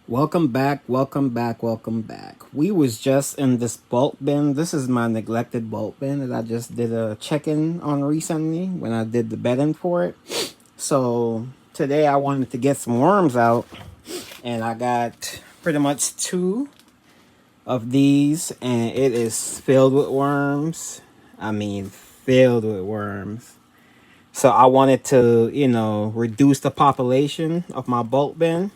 Welcome back, welcome back, welcome back. We was just in this bulk bin. This is my neglected bulk bin that I just did a check-in on recently when I did the bedding for it. So today I wanted to get some worms out, and I got pretty much two of these, and it is filled with worms. I mean, filled with worms. So I wanted to, reduce the population of my bulk bin.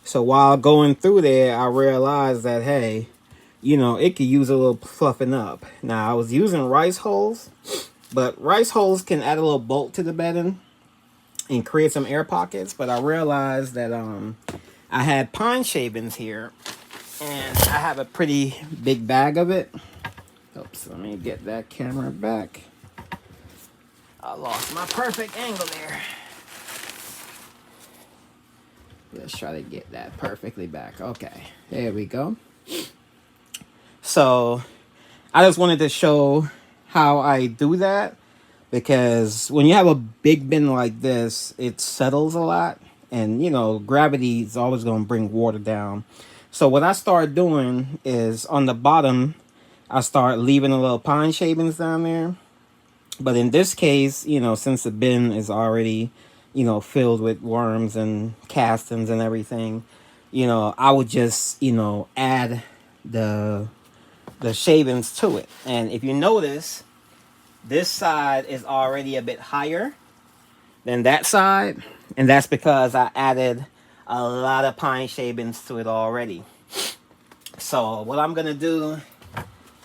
So while going through there, I realized that, hey, it could use a little fluffing up. Now, I was using rice hulls, but rice hulls can add a little bulk to the bedding and create some air pockets. But I realized that I had pine shavings here, and I have a pretty big bag of it. Oops, let me get that camera back. I lost my perfect angle there. Let's try to get that perfectly back. Okay, there we go. So I just wanted to show how I do that, because when you have a big bin like this, it settles a lot, and gravity is always going to bring water down. So what I start doing is on the bottom, I start leaving a little pine shavings down there. But in this case, since the bin is already, filled with worms and castings and everything, I would just, add the shavings to it. And if you notice, this side is already a bit higher than that side, and that's because I added a lot of pine shavings to it already. So what I'm gonna do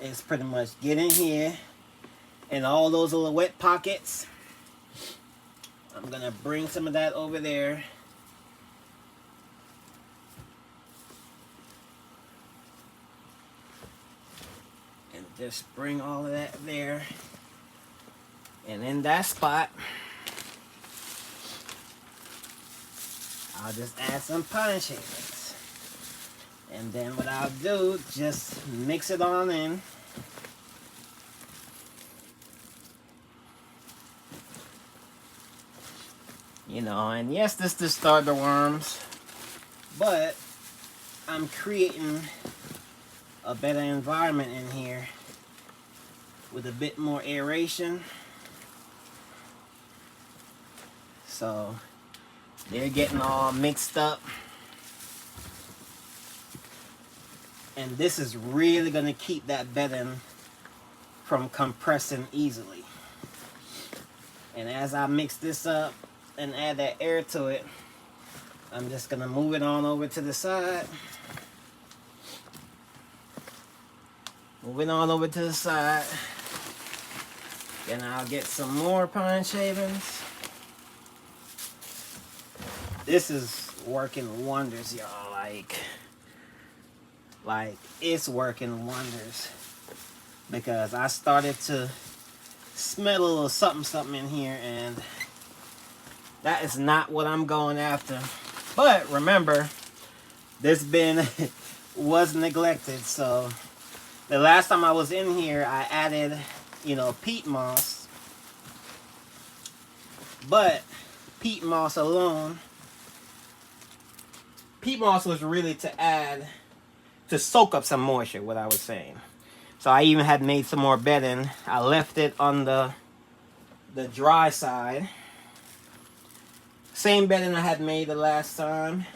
is pretty much get in here and all those little wet pockets. I'm gonna bring some of that over there. And just bring all of that there. And in that spot, I'll just add some pine shavings. And then what I'll do, just mix it on in. And yes, this to start the worms, but I'm creating a better environment in here with a bit more aeration. So they're getting all mixed up. And this is really going to keep that bedding from compressing easily. And as I mix this up and add that air to it, I'm just going to move it on over to the side. Move it on over to the side. Then I'll get some more pine shavings. This is working wonders, y'all. Like it's working wonders, because I started to smell a little something in here, and that is not what I'm going after. But remember, this bin was neglected. So the last time I was in here, I added, peat moss. But peat moss alone, peat moss was really to soak up some moisture, what I was saying. So I even had made some more bedding. I left it on the dry side. Same bedding I had made the last time.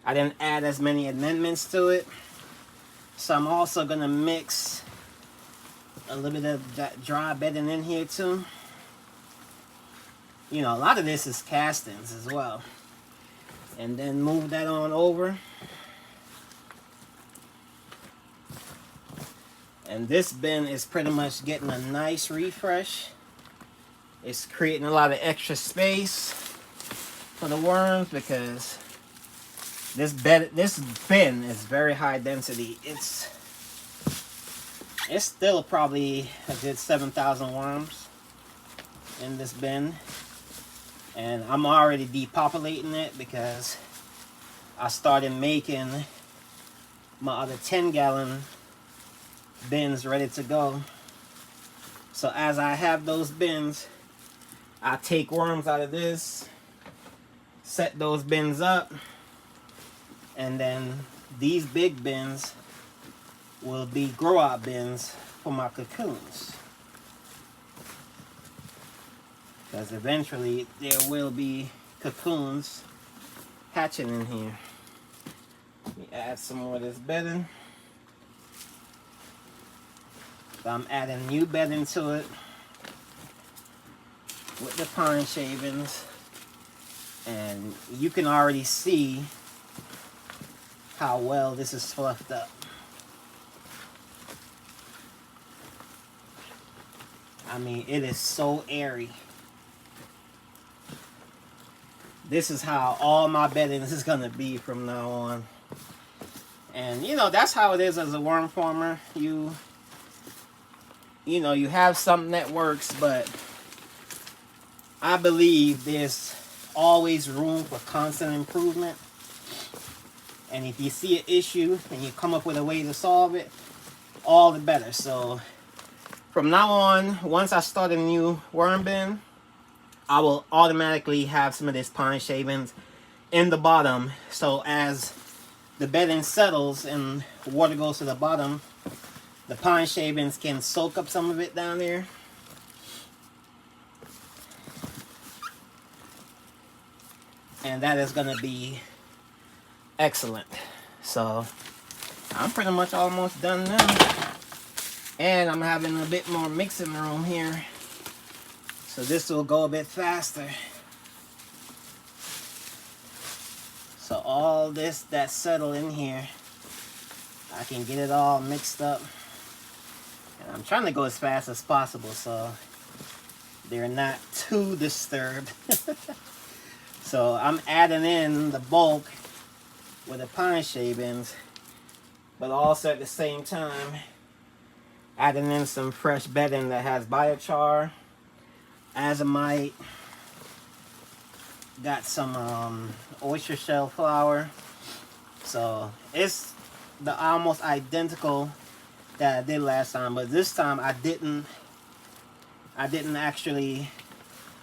I didn't add as many amendments to it. So I'm also going to mix a little bit of that dry bedding in here too. A lot of this is castings as well. And then move that on over. And this bin is pretty much getting a nice refresh. It's creating a lot of extra space for the worms, because this bin is very high density. It's still probably a good 7,000 worms in this bin. And I'm already depopulating it, because I started making my other 10-gallon bins ready to go. So as I have those bins, I take worms out of this, set those bins up, And then these big bins will be grow out bins for my cocoons. Because eventually there will be cocoons hatching in here. Let me add some more of this bedding. So I'm adding new bedding to it with the pine shavings. And you can already see how well this is fluffed up. I mean, it is so airy. This is how all my bedding is gonna be from now on. And you know, that's how it is as a worm farmer. You know, you have something that works, but I believe there's always room for constant improvement. And if you see an issue and you come up with a way to solve it, all the better. So from now on, once I start a new worm bin, I will automatically have some of this pine shavings in the bottom. So as the bedding settles and water goes to the bottom, the pine shavings can soak up some of it down there. And that is going to be excellent. So I'm pretty much almost done now. And I'm having a bit more mixing room here. So this will go a bit faster. So all this that's settled in here, I can get it all mixed up. And I'm trying to go as fast as possible so they're not too disturbed. So I'm adding in the bulk with the pine shavings, but also at the same time adding in some fresh bedding that has biochar, azomite, got some oyster shell flour. So it's the almost identical that I did last time, but this time I didn't actually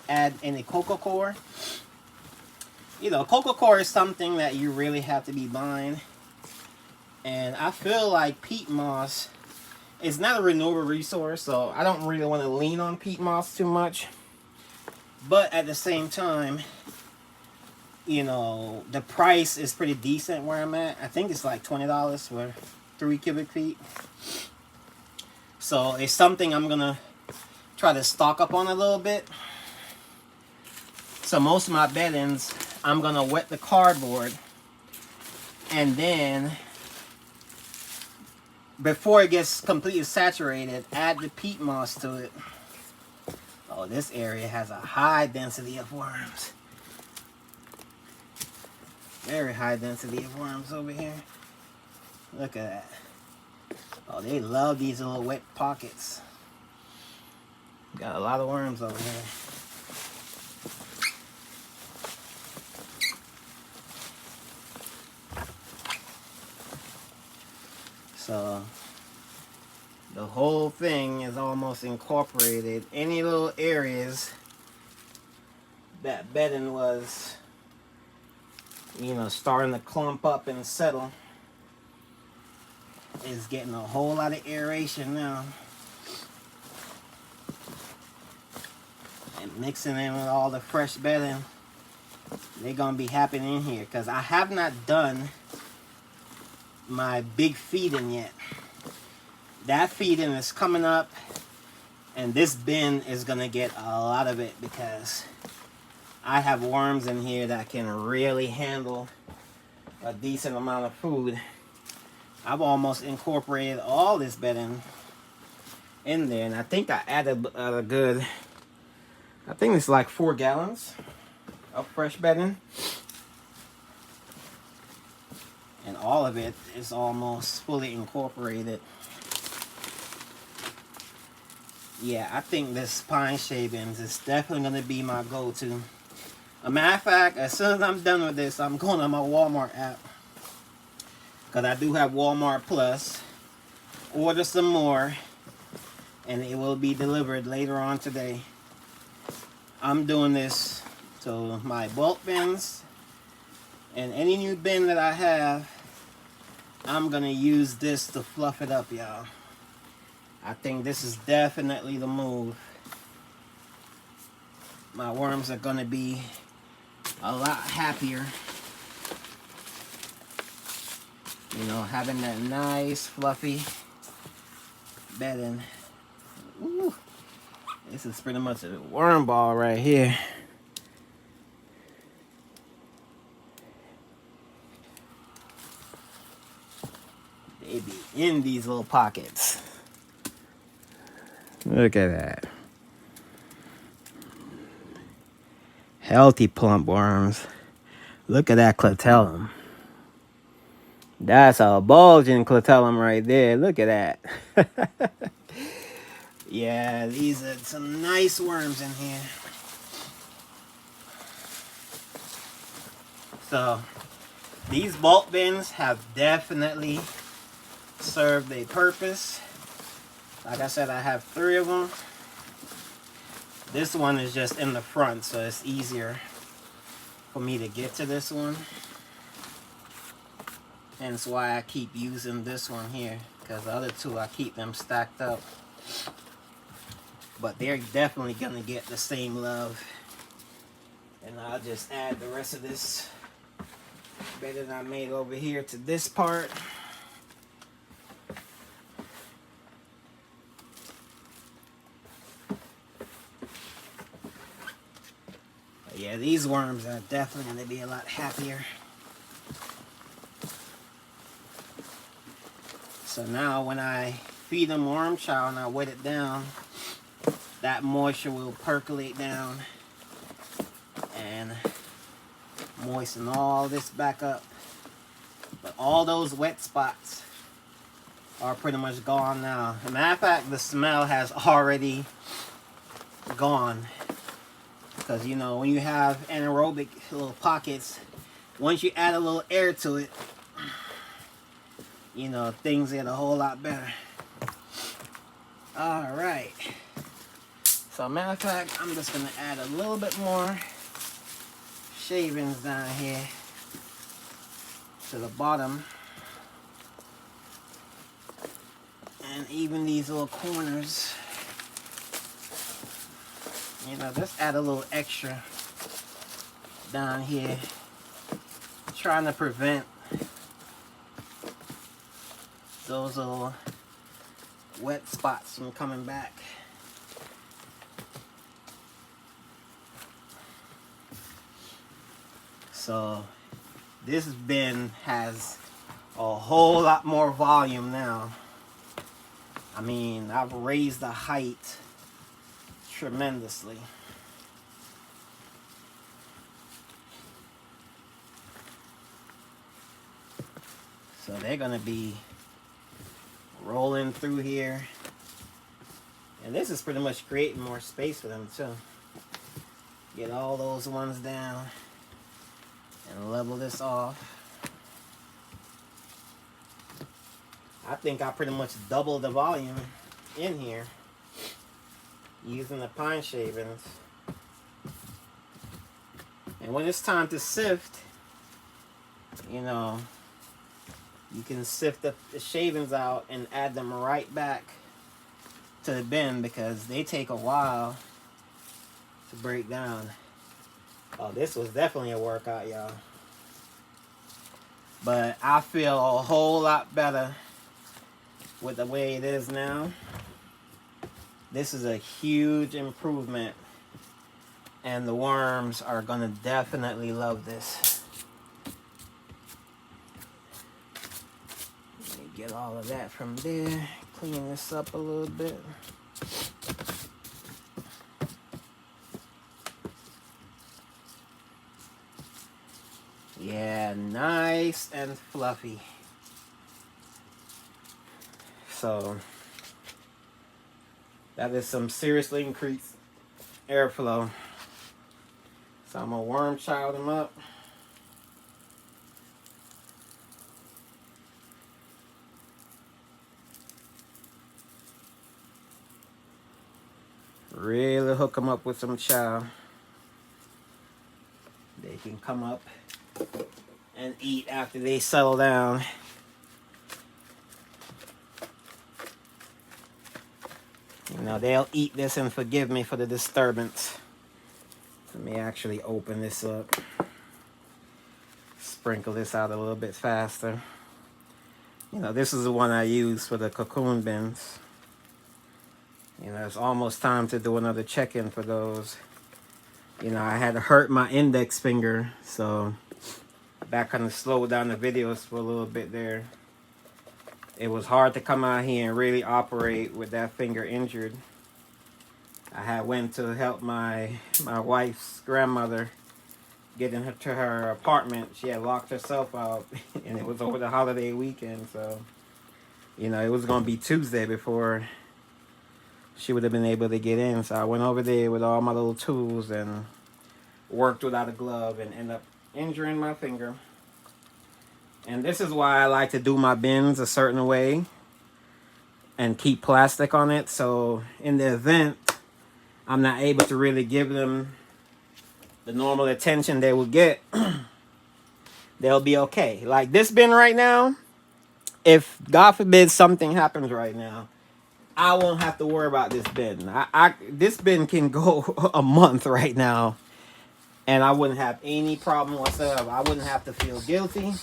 add any coco coir. You know, coco coir is something that you really have to be buying, and I feel like peat moss is not a renewable resource, so I don't really want to lean on peat moss too much. But at the same time, you know, the price is pretty decent where I'm at. I think it's like $20 for 3 cubic feet. So it's something I'm gonna try to stock up on a little bit. So most of my beddings, I'm gonna wet the cardboard, and then before it gets completely saturated, add the peat moss to it. Oh, this area has a high density of worms. Very high density of worms over here. Look at that. Oh, they love these little wet pockets. Got a lot of worms over here. So the whole thing is almost incorporated. Any little areas that bedding was, you know, starting to clump up and settle is getting a whole lot of aeration now. And mixing in with all the fresh bedding, they're gonna be happy in here, because I have not done my big feeding yet. That feeding is coming up, and this bin is gonna get a lot of it because I have worms in here that can really handle a decent amount of food. I've almost incorporated all this bedding in there, and I think I added a good, I think it's like 4 gallons of fresh bedding. And all of it is almost fully incorporated. Yeah, I think this pine shavings is definitely going to be my go-to. A matter of fact, as soon as I'm done with this, I'm going on my Walmart app, because I do have Walmart Plus. Order some more, and it will be delivered later on today. I'm doing this to my bulk bins, And any new bin that I have, I'm gonna use this to fluff it up, y'all. I think this is definitely the move. My worms are gonna be a lot happier. You know, having that nice fluffy bedding. Ooh, this is pretty much a worm ball right here. They be in these little pockets. Look at that. Healthy plump worms. Look at that clitellum. That's a bulging clitellum right there. Look at that. Yeah, these are some nice worms in here. So, these bulk bins have definitely served a purpose. Like I said, I have 3 of them. This one is just in the front, so it's easier for me to get to this one. And that's why I keep using this one here, because the other 2, I keep them stacked up. But they're definitely gonna get the same love. And I'll just add the rest of this bed that I made over here to this part. But yeah, these worms are definitely gonna be a lot happier. So now when I feed them worm chow and I wet it down, that moisture will percolate down and moisten all this back up. But all those wet spots are pretty much gone now. As a matter of fact, the smell has already gone. Because, you know, when you have anaerobic little pockets, once you add a little air to it, you know, things get a whole lot better. Alright. So, matter of fact, I'm just going to add a little bit more shavings down here to the bottom. And even these little corners. You know, just add a little extra down here. Trying to prevent those little wet spots from coming back. So this bin has a whole lot more volume now. I mean, I've raised the height tremendously. So they're gonna be rolling through here. And this is pretty much creating more space for them too. Get all those ones down and level this off. I think I pretty much doubled the volume in here using the pine shavings. And when it's time to sift, you know, you can sift the shavings out and add them right back to the bin because they take a while to break down. Oh, this was definitely a workout, y'all. But I feel a whole lot better with the way it is now. This is a huge improvement, and the worms are gonna definitely love this. Let me get all of that from there. Clean this up a little bit. Yeah, nice and fluffy. So that is some seriously increased airflow. So I'm gonna worm child them up. Really hook them up with some chow. They can come up and eat after they settle down. You know, they'll eat this and forgive me for the disturbance. Let me actually open this up. Sprinkle this out a little bit faster. You know, this is the one I use for the cocoon bins. You know, it's almost time to do another check-in for those. You know, I had hurt my index finger, so that kind of slowed down the videos for a little bit there. It was hard to come out here and really operate with that finger injured. I had went to help my wife's grandmother get her to her apartment. She had locked herself out, and it was over the holiday weekend, so you know, it was going to be Tuesday before she would have been able to get in. So I went over there with all my little tools and worked without a glove and ended up injuring my finger. And this is why I like to do my bins a certain way and keep plastic on it. So in the event I'm not able to really give them the normal attention they would get, they'll be okay. Like this bin right now, if God forbid something happens right now, I won't have to worry about this bin. This bin can go a month right now, and I wouldn't have any problem whatsoever. I wouldn't have to feel guilty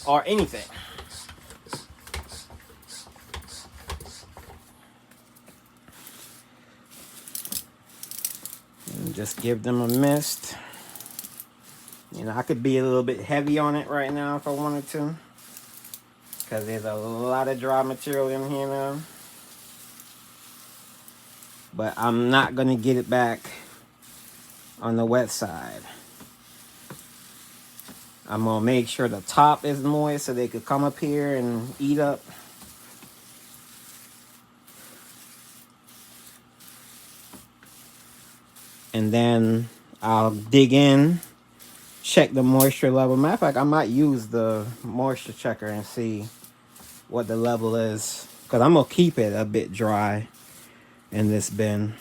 or anything. And just give them a mist. You know, I could be a little bit heavy on it right now if I wanted to, because there's a lot of dry material in here now. But I'm not going to get it back on the wet side. I'm going to make sure the top is moist so they could come up here and eat up. And then I'll dig in, check the moisture level. Matter of fact, I might use the moisture checker and see what the level is, because I'm going to keep it a bit dry in this bin,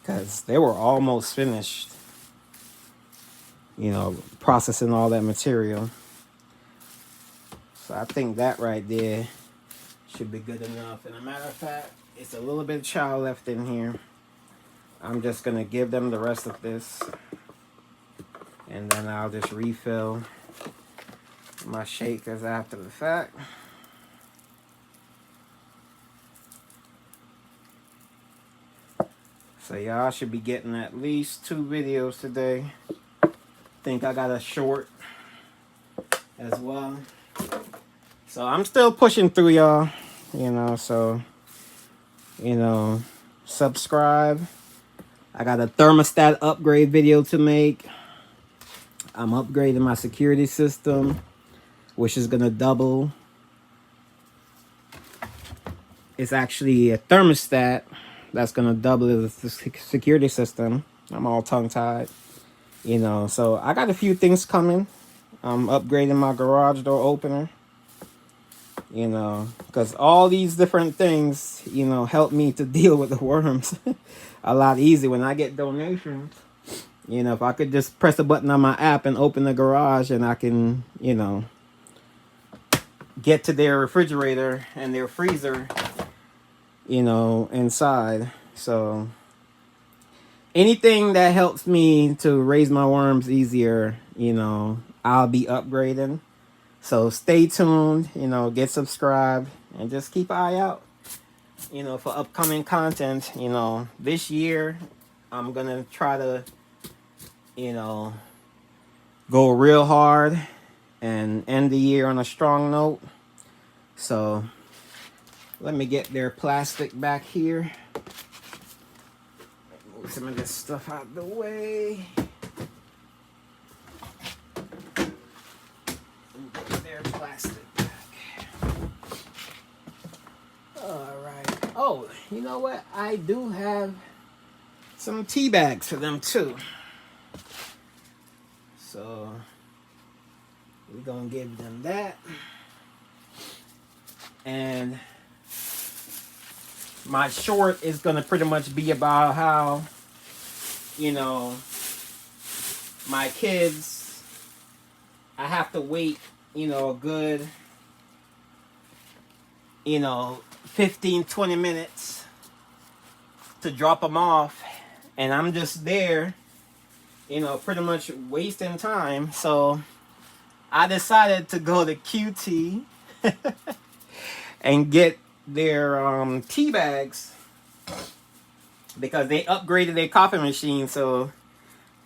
because they were almost finished, you know, processing all that material. So I think that right there should be good enough. And a matter of fact, it's a little bit of chow left in here. I'm just going to give them the rest of this, and then I'll just refill my shakers after the fact. So y'all should be getting at least 2 videos today. Think I got a short as well. So I'm still pushing through, y'all. You know, so, you know, subscribe. I got a thermostat upgrade video to make. I'm upgrading my security system, which is going to double. It's actually a thermostat that's going to double the security system. I'm all tongue-tied. You know, so I got a few things coming. I'm upgrading my garage door opener. You know, because all these different things, you know, help me to deal with the worms a lot easier when I get donations. You know, if I could just press a button on my app and open the garage, and I can, you know, get to their refrigerator and their freezer, you know, inside. So anything that helps me to raise my worms easier, you know, I'll be upgrading. So stay tuned, you know, get subscribed, and just keep an eye out, you know, for upcoming content. You know, this year I'm going to try to, you know, go real hard and end the year on a strong note. So let me get their plastic back here. Move some of this stuff out of the way. Their plastic back. All right. Oh, you know what? I do have some tea bags for them too. So we're gonna give them that. And my short is gonna pretty much be about how, you know, my kids, I have to wait, a good, 15-20 minutes to drop them off. And I'm just there, pretty much wasting time. So I decided to go to QT and get their tea bags because they upgraded their coffee machine. So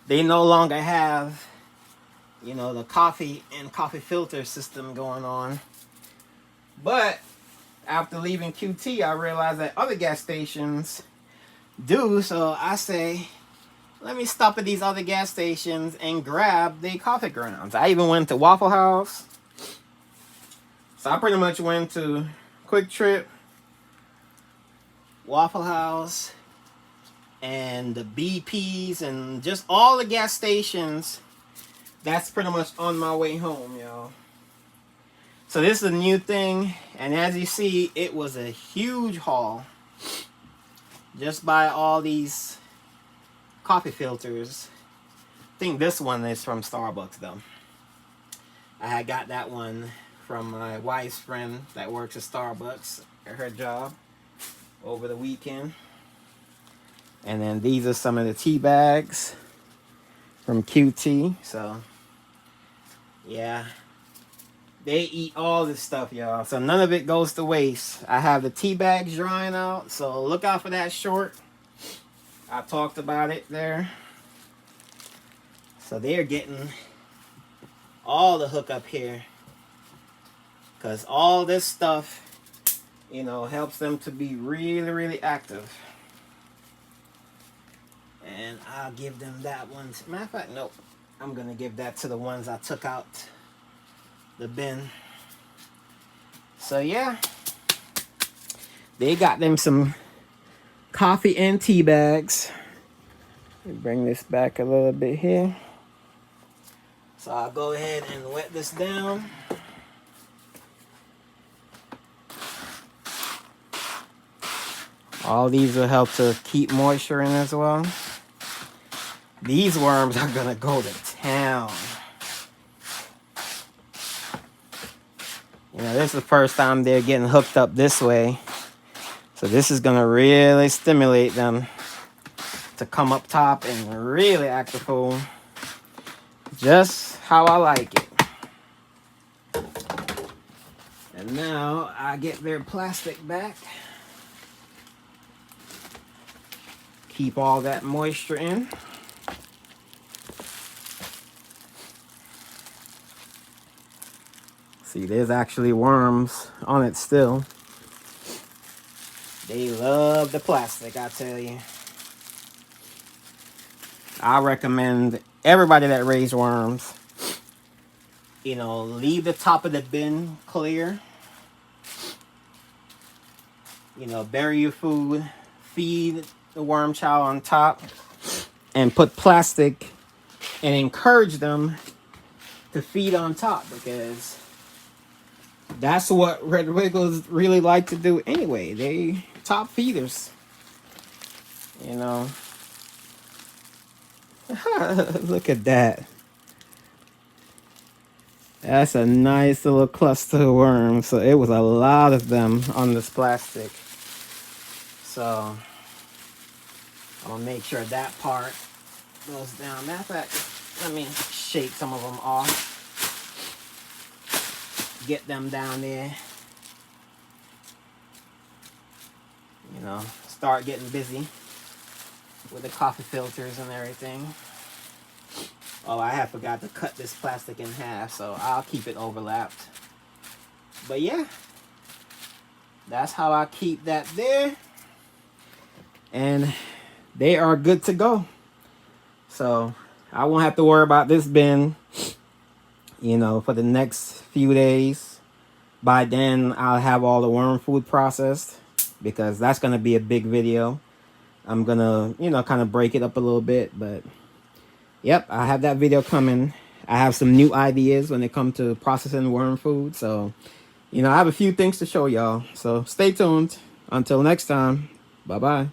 they no longer have, the coffee and coffee filter system going on. But after leaving QT, I realized that other gas stations do. So I say, let me stop at these other gas stations and grab the coffee grounds. I even went to Waffle House. So I pretty much went to Quick Trip, Waffle House, and the BPs, and just all the gas stations. That's pretty much on my way home, y'all. So this is a new thing, and as you see, it was a huge haul. Just buy all these coffee filters. I think this one is from Starbucks though. I had got that one from my wife's friend that works at Starbucks at her job over the weekend. And then these are some of the tea bags from QT. So yeah, they eat all this stuff, y'all. So none of it goes to waste. I have the tea bags drying out, so look out for that short. I talked about it there. So they're getting all the hookup here, because all this stuff, helps them to be really, really active. And I'll give them that one. Matter of fact, nope. I'm going to give that to the ones I took out the bin. So yeah, they got them some coffee and tea bags. Let me bring this back a little bit here. So I'll go ahead and wet this down. All these will help to keep moisture in as well. These worms are gonna go to town. This is the first time they're getting hooked up this way. So this is gonna really stimulate them to come up top and really act a fool. Just how I like it. And now I get their plastic back. Keep all that moisture in. See, there's actually worms on it still. They love the plastic, I tell you. I recommend everybody that raise worms, leave the top of the bin clear. Bury your food, feed the worm child on top, and put plastic and encourage them to feed on top, because that's what red wiggles really like to do anyway. They top feeders. Look at that. That's a nice little cluster of worms. So it was a lot of them on this plastic. So I'm gonna make sure that part goes down. Matter of fact, let me shake some of them off. Get them down there. Start getting busy with the coffee filters and everything. Oh, I have forgot to cut this plastic in half, so I'll keep it overlapped. But yeah, that's how I keep that there. And they are good to go. So I won't have to worry about this bin, for the next few days. By then, I'll have all the worm food processed, because that's going to be a big video. I'm going to, kind of break it up a little bit. But, yep, I have that video coming. I have some new ideas when it comes to processing worm food. So, I have a few things to show y'all. So, stay tuned. Until next time, bye-bye.